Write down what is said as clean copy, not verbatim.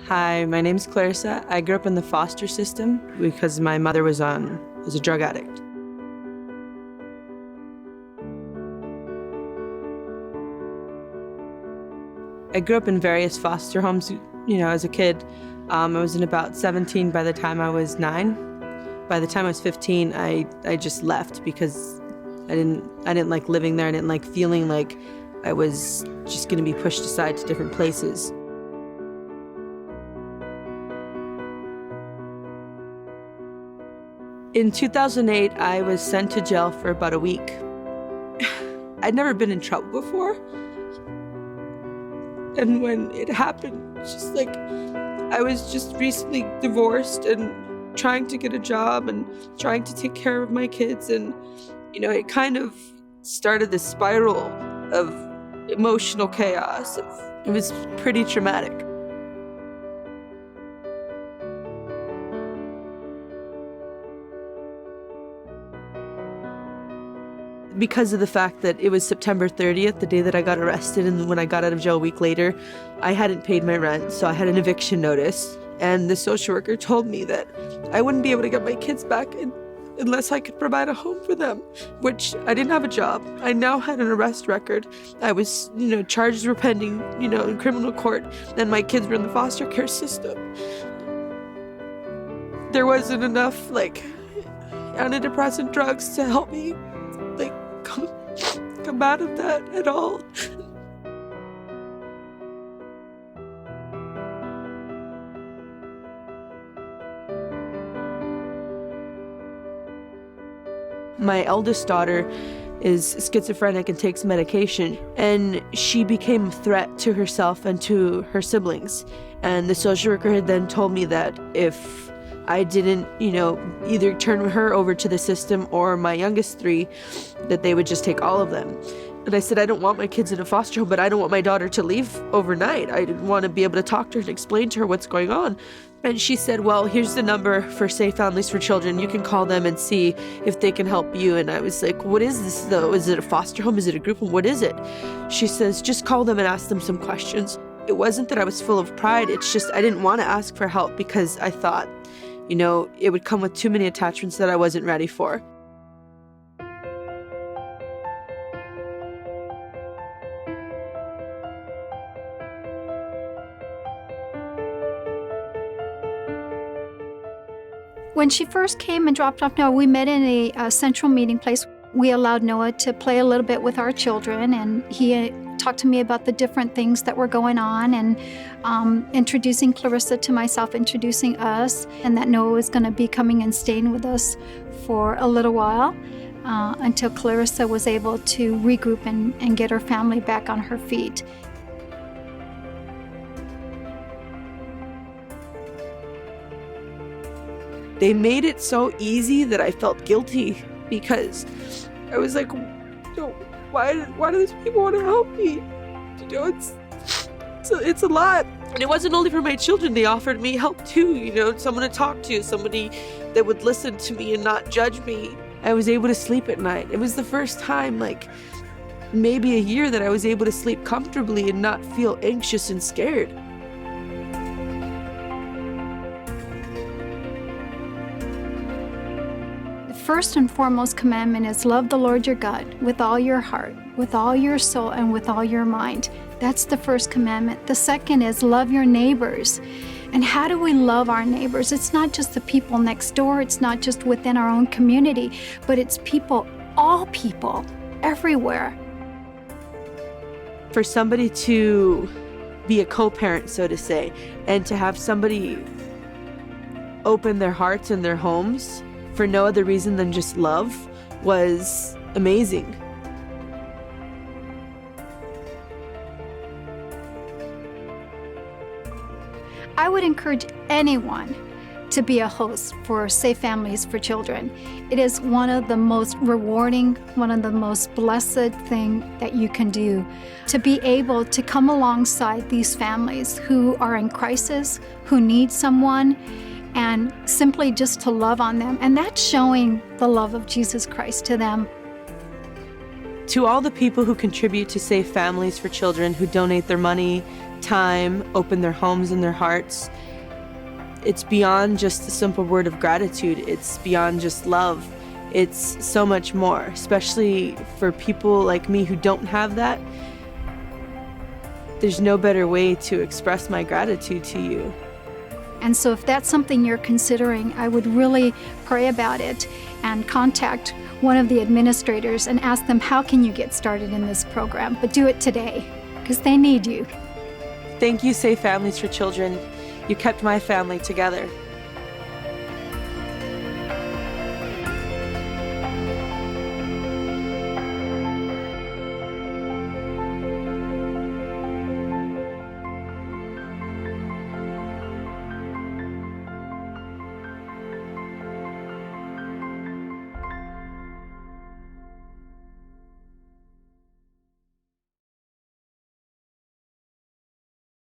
Hi, my name's Clarissa. I grew up in the foster system because my mother was a drug addict. I grew up in various foster homes, as a kid. I was in about 17 by the time I was 9. By the time I was 15, I just left because I didn't like living there. I didn't like feeling like I was just going to be pushed aside to different places. In 2008, I was sent to jail for about a week. I'd never been in trouble before. And when it happened, it's just like I was just recently divorced and trying to get a job and trying to take care of my kids. And, it kind of started this spiral of emotional chaos. It was pretty traumatic. Because of the fact that it was September 30th, the day that I got arrested, and when I got out of jail a week later, I hadn't paid my rent, so I had an eviction notice. And the social worker told me that I wouldn't be able to get my kids back unless I could provide a home for them, which I didn't have a job. I now had an arrest record. I was, charges were pending, in criminal court, and my kids were in the foster care system. There wasn't enough, antidepressant drugs to help me come out of that at all. My eldest daughter is schizophrenic and takes medication, and she became a threat to herself and to her siblings. And the social worker had then told me that if I didn't, either turn her over to the system or my youngest 3, that they would just take all of them. And I said, I don't want my kids in a foster home, but I don't want my daughter to leave overnight. I didn't want to be able to talk to her and explain to her what's going on. And she said, well, here's the number for Safe Families for Children. You can call them and see if they can help you. And I was like, what is this though? Is it a foster home? Is it a group home? What is it? She says, just call them and ask them some questions. It wasn't that I was full of pride. It's just I didn't want to ask for help because I thought, it would come with too many attachments that I wasn't ready for. When she first came and dropped off Noah, we met in a central meeting place. We allowed Noah to play a little bit with our children, and he talked to me about the different things that were going on, and introducing Clarissa to myself, introducing us, and that Noah was going to be coming and staying with us for a little while until Clarissa was able to regroup and get her family back on her feet. They made it so easy that I felt guilty because I was like, why do these people want to help me? It's a lot. And it wasn't only for my children. They offered me help too, someone to talk to, somebody that would listen to me and not judge me. I was able to sleep at night. It was the first time, maybe a year, that I was able to sleep comfortably and not feel anxious and scared. First and foremost commandment is love the Lord your God with all your heart, with all your soul, and with all your mind. That's the first commandment. The second is love your neighbors. And how do we love our neighbors? It's not just the people next door. It's not just within our own community, but it's people, all people, everywhere. For somebody to be a co-parent, so to say, and to have somebody open their hearts and their homes for no other reason than just love was amazing. I would encourage anyone to be a host for Safe Families for Children. It is one of the most rewarding, one of the most blessed things that you can do, to be able to come alongside these families who are in crisis, who need someone, and simply just to love on them. And that's showing the love of Jesus Christ to them. To all the people who contribute to Safe Families for Children, who donate their money, time, open their homes and their hearts. It's beyond just a simple word of gratitude. It's beyond just love. It's so much more, especially for people like me who don't have that. There's no better way to express my gratitude to you. And so if that's something you're considering, I would really pray about it and contact one of the administrators and ask them, how can you get started in this program? But do it today, because they need you. Thank you, Safe Families for Children. You kept my family together.